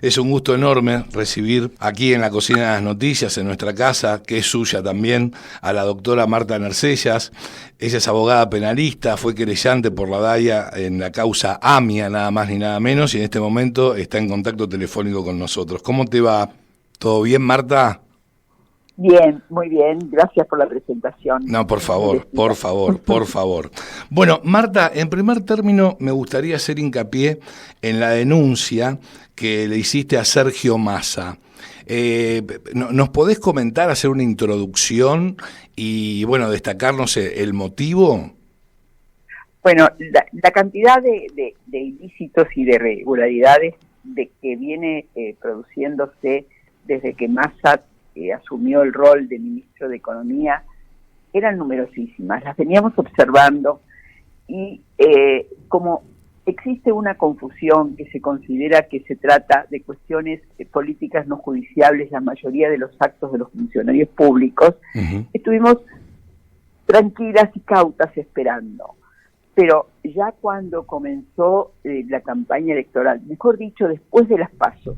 Es un gusto enorme recibir aquí en la Cocina de las Noticias, en nuestra casa, que es suya también, a la doctora Marta Nercellas. Ella es abogada penalista, fue querellante por la DAIA en la causa AMIA, nada más ni nada menos, y en este momento está en contacto telefónico con nosotros. ¿Cómo te va? ¿Todo bien, Marta? Bien, muy bien. Gracias por la presentación. No, por favor, por favor, por favor. Bueno, Marta, en primer término me gustaría hacer hincapié en la denuncia que le hiciste a Sergio Massa. ¿Nos podés comentar, hacer una introducción y, bueno, destacarnos el motivo? Bueno, la cantidad de ilícitos y de irregularidades de que viene produciéndose desde que Massa asumió el rol de ministro de Economía eran numerosísimas, las veníamos observando y como existe una confusión que se considera que se trata de cuestiones políticas no judiciables, la mayoría de los actos de los funcionarios públicos, estuvimos tranquilas y cautas esperando. Pero ya cuando comenzó la campaña electoral, mejor dicho, después de las PASO,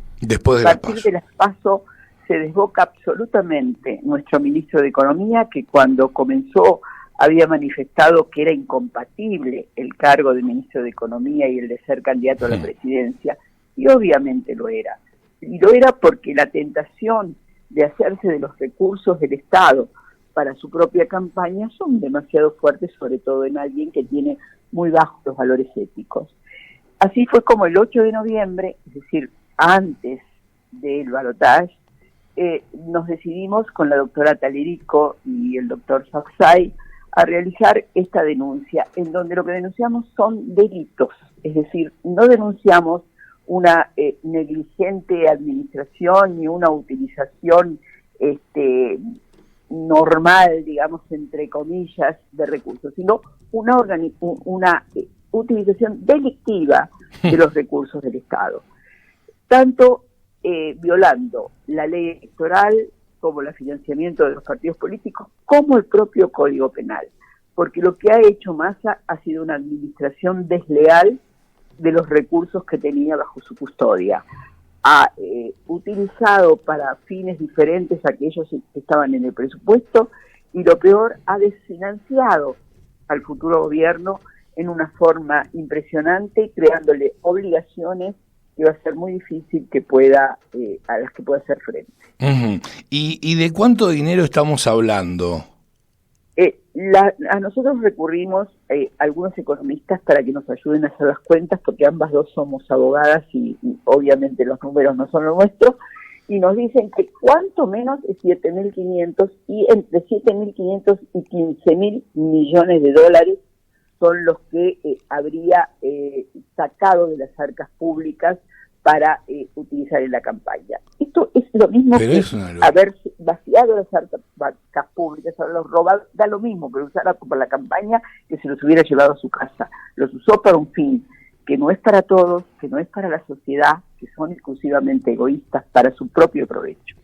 a partir de las PASO se desboca absolutamente nuestro ministro de Economía, que cuando comenzó había manifestado que era incompatible el cargo de ministro de Economía y el de ser candidato a la presidencia, y obviamente lo era. Y lo era porque la tentación de hacerse de los recursos del Estado para su propia campaña son demasiado fuertes, sobre todo en alguien que tiene muy bajos los valores éticos. Así fue como el 8 de noviembre, es decir, antes del balotaje, nos decidimos con la doctora Talerico y el doctor Saxay a realizar esta denuncia, en donde lo que denunciamos son delitos, es decir, no denunciamos una negligente administración ni una utilización normal, digamos, entre comillas, de recursos, sino una utilización delictiva de los recursos del Estado. Tanto violando la ley electoral, como el financiamiento de los partidos políticos, como el propio Código Penal, porque lo que ha hecho Massa ha sido una administración desleal de los recursos que tenía bajo su custodia. Ha utilizado para fines diferentes aquellos que estaban en el presupuesto y lo peor, ha desfinanciado al futuro gobierno en una forma impresionante, creándole obligaciones que va a ser muy difícil que a las que pueda hacer frente. ¿Y de cuánto dinero estamos hablando? A nosotros recurrimos a algunos economistas para que nos ayuden a hacer las cuentas, porque ambas dos somos abogadas y obviamente los números no son los nuestros, y nos dicen que cuanto menos es 7.500 y entre 7.500 y 15.000 millones de dólares son los que habría sacado de las arcas públicas para utilizar en la campaña. Esto es lo mismo que haber vaciado las arcas públicas, haberlos robado, da lo mismo, pero usarla para la campaña que se los hubiera llevado a su casa. Los usó para un fin que no es para todos, que no es para la sociedad, que son exclusivamente egoístas para su propio provecho.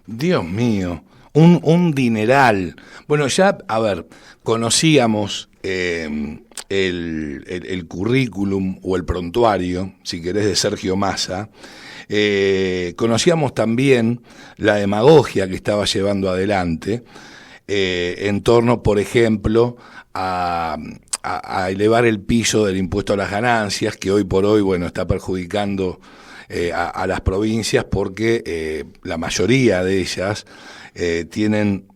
Dios mío, un dineral. Bueno, ya, a ver, conocíamos el currículum o el prontuario, si querés, de Sergio Massa. Conocíamos también la demagogia que estaba llevando adelante en torno, por ejemplo, a elevar el piso del impuesto a las ganancias, que hoy por hoy, bueno, está perjudicando a las provincias porque la mayoría de ellas tienen,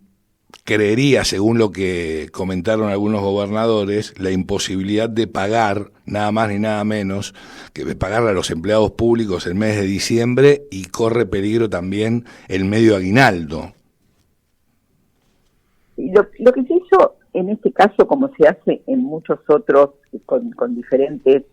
creería, según lo que comentaron algunos gobernadores, la imposibilidad de pagar nada más ni nada menos que de pagarle a los empleados públicos el mes de diciembre, y corre peligro también el medio aguinaldo. Lo que se hizo en este caso, como se hace en muchos otros con diferentes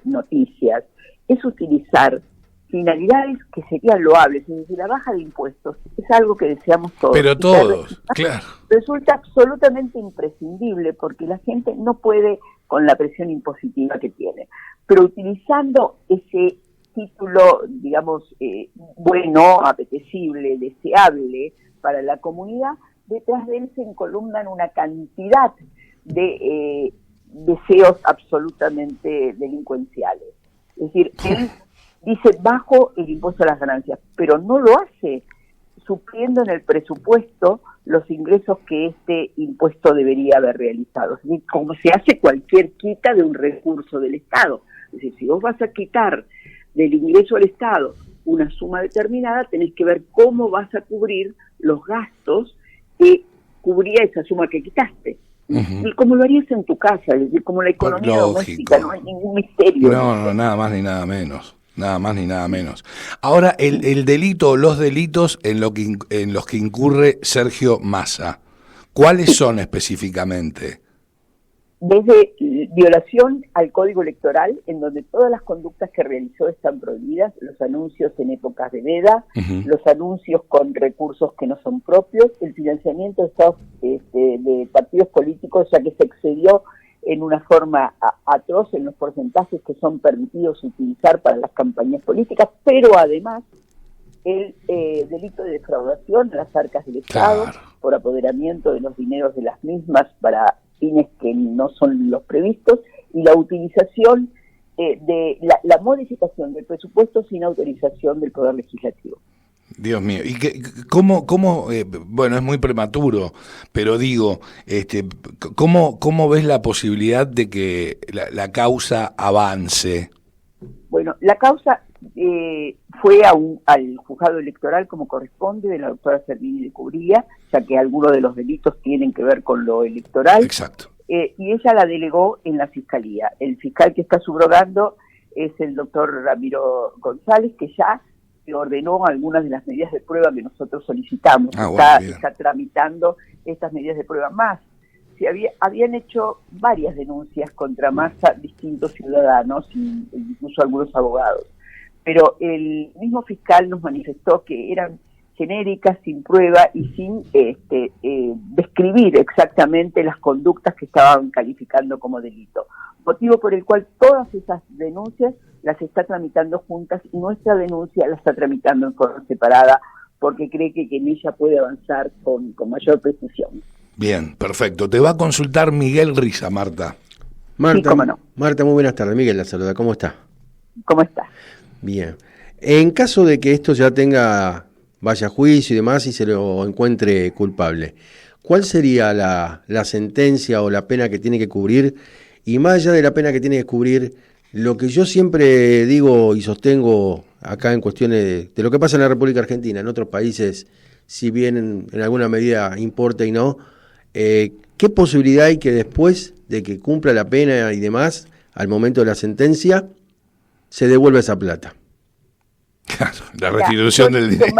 noticias, es utilizar finalidades que serían loables, es decir, la baja de impuestos es algo que deseamos todos. Pero todos, claro. Resulta absolutamente imprescindible porque la gente no puede con la presión impositiva que tiene. Pero utilizando ese título, digamos, bueno, apetecible, deseable para la comunidad, detrás de él se encolumnan una cantidad de deseos absolutamente delincuenciales. Es decir, él dice bajo el impuesto a las ganancias, pero no lo hace supliendo en el presupuesto los ingresos que este impuesto debería haber realizado. Es decir, como se hace cualquier quita de un recurso del Estado. Es decir, si vos vas a quitar del ingreso al Estado una suma determinada, tenés que ver cómo vas a cubrir los gastos que cubría esa suma que quitaste. Y como lo harías en tu casa, es decir, como la economía doméstica, no hay ningún misterio. No, nada más ni nada menos. Nada más ni nada menos. Ahora, el delito o los delitos en los que incurre Sergio Massa, ¿cuáles son específicamente? Desde violación al Código Electoral, en donde todas las conductas que realizó están prohibidas, los anuncios en épocas de veda, los anuncios con recursos que no son propios, el financiamiento de estados de partidos políticos, ya que se excedió en una forma atroz en los porcentajes que son permitidos utilizar para las campañas políticas, pero además el delito de defraudación a las arcas del Estado, por apoderamiento de los dineros de las mismas para fines que no son los previstos, y la utilización de la modificación del presupuesto sin autorización del Poder Legislativo. Dios mío, y cómo bueno, es muy prematuro, pero digo, ¿cómo ves la posibilidad de que la causa avance? Bueno, la causa fue al juzgado electoral como corresponde, de la doctora Servini de Cubría, ya que algunos de los delitos tienen que ver con lo electoral. Exacto. Y ella la delegó en la Fiscalía. El fiscal que está subrogando es el doctor Ramiro González, que ya ordenó algunas de las medidas de prueba que nosotros solicitamos. Está tramitando estas medidas de prueba más. Habían hecho varias denuncias contra Massa distintos ciudadanos, incluso algunos abogados. Pero el mismo fiscal nos manifestó que eran genéricas, sin prueba y sin describir exactamente las conductas que estaban calificando como delito. Motivo por el cual todas esas denuncias las está tramitando juntas y nuestra denuncia la está tramitando en forma separada porque cree que en ella puede avanzar con mayor precisión. Bien, perfecto. Te va a consultar Miguel Riza, Marta. Marta, sí, cómo no. Marta, muy buenas tardes. Miguel la saluda. ¿Cómo está? ¿Cómo está? Bien. En caso de que esto ya vaya a juicio y demás y se lo encuentre culpable, ¿cuál sería la sentencia o la pena que tiene que cubrir? Y más allá de la pena que tiene que cubrir, lo que yo siempre digo y sostengo acá en cuestiones de lo que pasa en la República Argentina, en otros países, si bien en alguna medida importa y no, ¿qué posibilidad hay que después de que cumpla la pena y demás, al momento de la sentencia, se devuelva esa plata? Claro, la restitución del dinero.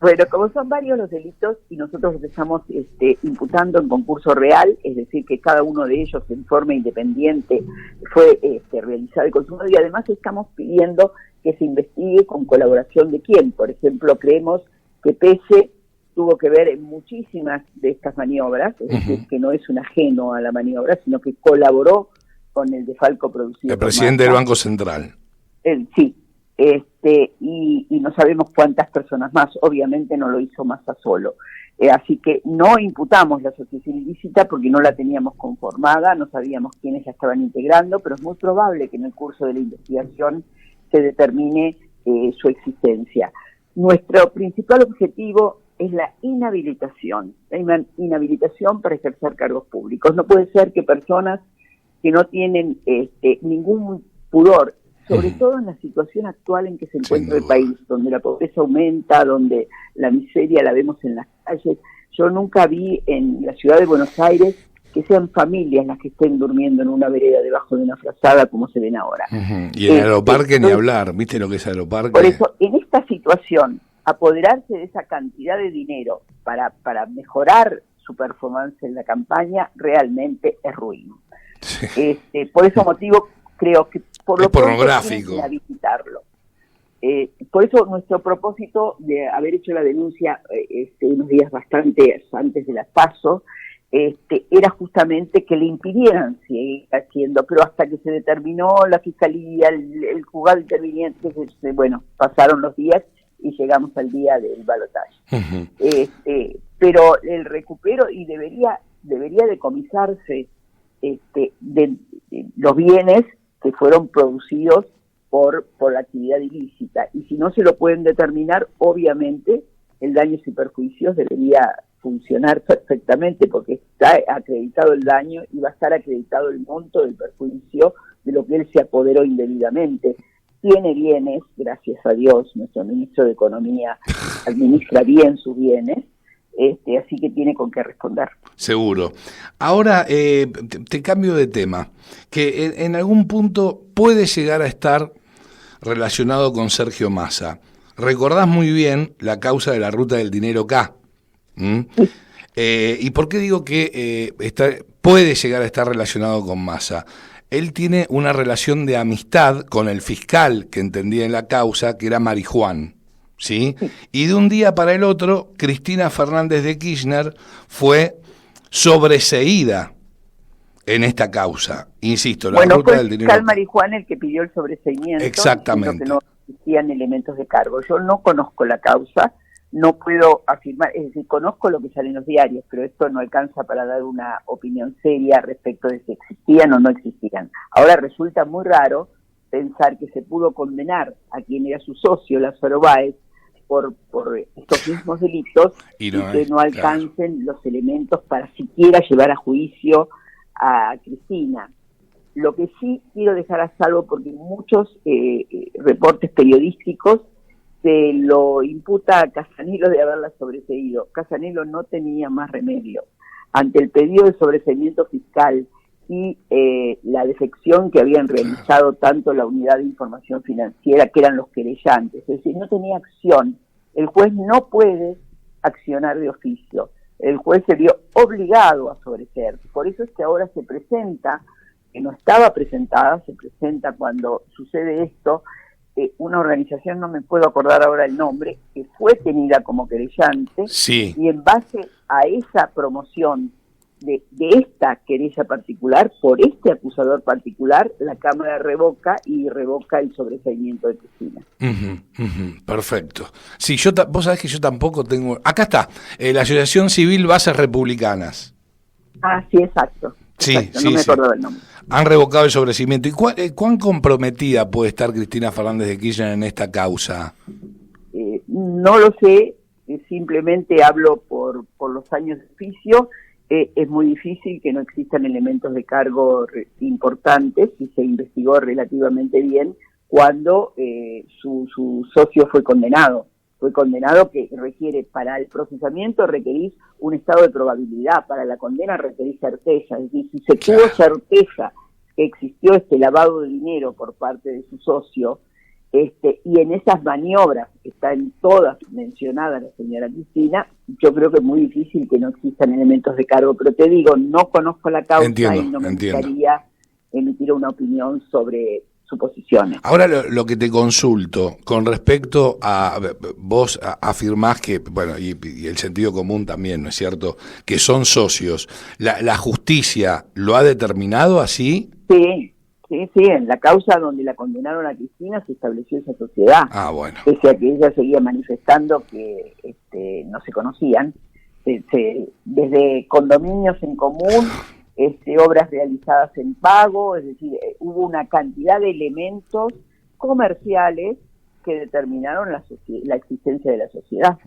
Bueno, como son varios los delitos y nosotros los estamos imputando en concurso real, es decir, que cada uno de ellos en forma independiente fue realizado y consumado, y además estamos pidiendo que se investigue con colaboración de quién. Por ejemplo, creemos que Pese tuvo que ver en muchísimas de estas maniobras, es decir, que no es un ajeno a la maniobra, sino que colaboró con el desfalco producido. El presidente del Banco Central. Sí. Y no sabemos cuántas personas más, obviamente no lo hizo Massa solo. Así que no imputamos la asociación ilícita porque no la teníamos conformada, no sabíamos quiénes la estaban integrando, pero es muy probable que en el curso de la investigación se determine su existencia. Nuestro principal objetivo es la inhabilitación para ejercer cargos públicos. No puede ser que personas que no tienen ningún pudor, sobre todo en la situación actual en que se encuentra el país, donde la pobreza aumenta, donde la miseria la vemos en las calles. Yo nunca vi en la ciudad de Buenos Aires que sean familias las que estén durmiendo en una vereda debajo de una frazada como se ven ahora. Y en Aeroparque ni hablar, ¿viste lo que es Aeroparque? Por eso, en esta situación, apoderarse de esa cantidad de dinero para mejorar su performance en la campaña realmente es ruin. Sí. Por ese motivo creo que por lo pronto pornográfico visitarlo. Por eso nuestro propósito de haber hecho la denuncia unos días bastante antes de las PASO era justamente que le impidieran seguir haciendo, pero hasta que se determinó la fiscalía, el juzgado interviniente, bueno, pasaron los días y llegamos al día del balotaje. Pero el recupero y debería decomisarse de los bienes que fueron producidos por la actividad ilícita. Y si no se lo pueden determinar, obviamente el daños y perjuicios debería funcionar perfectamente, porque está acreditado el daño y va a estar acreditado el monto del perjuicio de lo que él se apoderó indebidamente. Tiene bienes, gracias a Dios, nuestro ministro de Economía administra bien sus bienes, así que tiene con qué responder. Seguro. Ahora te cambio de tema, que en algún punto puede llegar a estar relacionado con Sergio Massa. Recordás muy bien la causa de la ruta del dinero K. ¿Y por qué digo que puede llegar a estar relacionado con Massa? Él tiene una relación de amistad con el fiscal que entendía en la causa, que era Marijuán, ¿sí? Y de un día para el otro, Cristina Fernández de Kirchner fue sobreseída en esta causa. Insisto, la ruta del dinero. Fue el fiscal Marijuán el que pidió el sobreseimiento. Exactamente. Que no existían elementos de cargo. Yo no conozco la causa, no puedo afirmar, es decir, conozco lo que sale en los diarios, pero esto no alcanza para dar una opinión seria respecto de si existían o no existían. Ahora resulta muy raro pensar que se pudo condenar a quien era su socio, Lázaro Báez, por estos mismos delitos y que no alcancen los elementos para siquiera llevar a juicio a Cristina. Lo que sí quiero dejar a salvo, porque muchos reportes periodísticos se lo imputa a Casanilo de haberla sobreseído. Casanilo no tenía más remedio. Ante el pedido de sobreseimiento fiscal y la defección que habían realizado tanto la Unidad de Información Financiera, que eran los querellantes, es decir, no tenía acción. El juez no puede accionar de oficio. El juez se vio obligado a sobreseer. Por eso es que ahora se presenta, que no estaba presentada, se presenta cuando sucede esto, una organización, no me puedo acordar ahora el nombre, que fue tenida como querellante, sí. Y en base a esa promoción de esta querella particular, por este acusador particular, la Cámara revoca el sobreseimiento de Cristina. Perfecto. Sí, vos sabés que yo tampoco tengo... Acá está, la Asociación Civil Bases Republicanas. Ah, sí, exacto. Sí, exacto, sí, no me sí. acuerdo del nombre. Han revocado el sobreseimiento. ¿Y cuán comprometida puede estar Cristina Fernández de Kirchner en esta causa? No lo sé, simplemente hablo por los años de oficio. Es muy difícil que no existan elementos de cargo importantes, y se investigó relativamente bien cuando su socio fue condenado. Fue condenado, que requiere, para el procesamiento requerís un estado de probabilidad, para la condena requerís certeza. Es decir, si se tuvo certeza que existió este lavado de dinero por parte de su socio, y en esas maniobras están todas mencionadas la señora Cristina, yo creo que es muy difícil que no existan elementos de cargo, pero te digo, no conozco la causa y no me gustaría emitir una opinión sobre suposiciones. Ahora lo que te consulto, con respecto a, vos afirmás que, bueno, y el sentido común también, ¿no es cierto?, que son socios. ¿La justicia lo ha determinado así? Sí, en la causa donde la condenaron a Cristina se estableció esa sociedad. Ah, bueno. Pese a que ella seguía manifestando que no se conocían, desde condominios en común, obras realizadas en pago, es decir, hubo una cantidad de elementos comerciales que determinaron la existencia de la sociedad.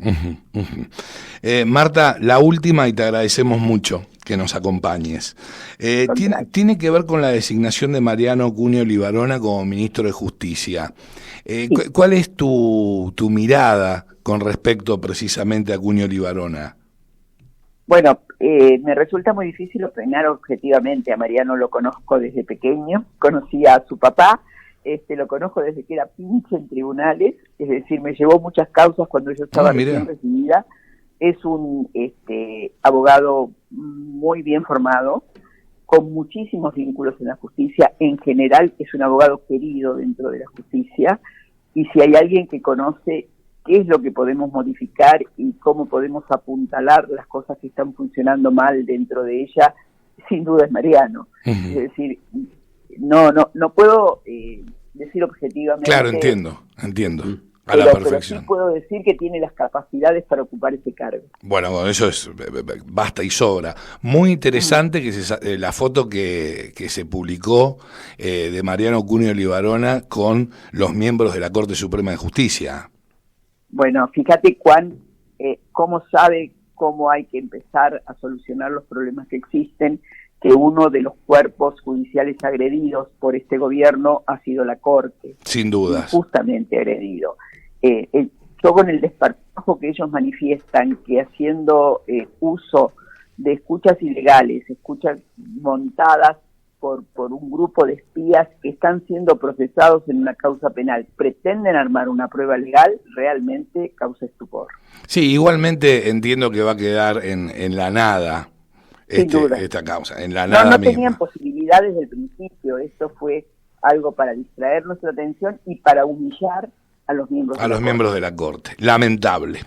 Marta, la última, y te agradecemos mucho que nos acompañes. Tiene que ver con la designación de Mariano Cunio Libarona como ministro de Justicia. Sí. ¿Cuál es tu mirada con respecto precisamente a Cunio Libarona? Bueno, me resulta muy difícil opinar objetivamente. A Mariano lo conozco desde pequeño, conocí a su papá, lo conozco desde que era pinche en tribunales, es decir, me llevó muchas causas cuando yo estaba recién recibida. Es un abogado muy bien formado, con muchísimos vínculos en la justicia. En general es un abogado querido dentro de la justicia, y si hay alguien que conoce qué es lo que podemos modificar y cómo podemos apuntalar las cosas que están funcionando mal dentro de ella, sin duda es Mariano. Es decir, no puedo decir objetivamente. Claro, entiendo. A la pero sí perfección. puedo decir que tiene las capacidades para ocupar ese cargo. Bueno, eso es basta y sobra. Muy interesante que la foto que se publicó de Mariano Cunio Libarona con los miembros de la Corte Suprema de Justicia. Bueno, fíjate cómo sabe cómo hay que empezar a solucionar los problemas que existen, que uno de los cuerpos judiciales agredidos por este gobierno ha sido la Corte. Sin dudas. Justamente agredido. Yo con el desparpajo que ellos manifiestan, que haciendo uso de escuchas ilegales, escuchas montadas por un grupo de espías que están siendo procesados en una causa penal, pretenden armar una prueba legal, realmente causa estupor. Sí, igualmente entiendo que va a quedar en la nada esta causa, en la nada no misma. tenían posibilidad desde el principio, esto fue algo para distraer nuestra atención y para humillar a los miembros de la Corte. Lamentable.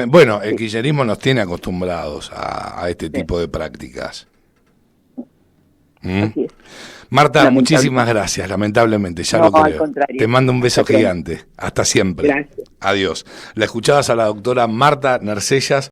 Bueno, el kirchnerismo nos tiene acostumbrados a este tipo de prácticas. Así es. Marta, muchísimas gracias, lamentablemente, ya lo creo. Al contrario. Te mando un beso gigante. Hasta siempre. Gracias. Adiós. La escuchabas a la doctora Marta Nercellas.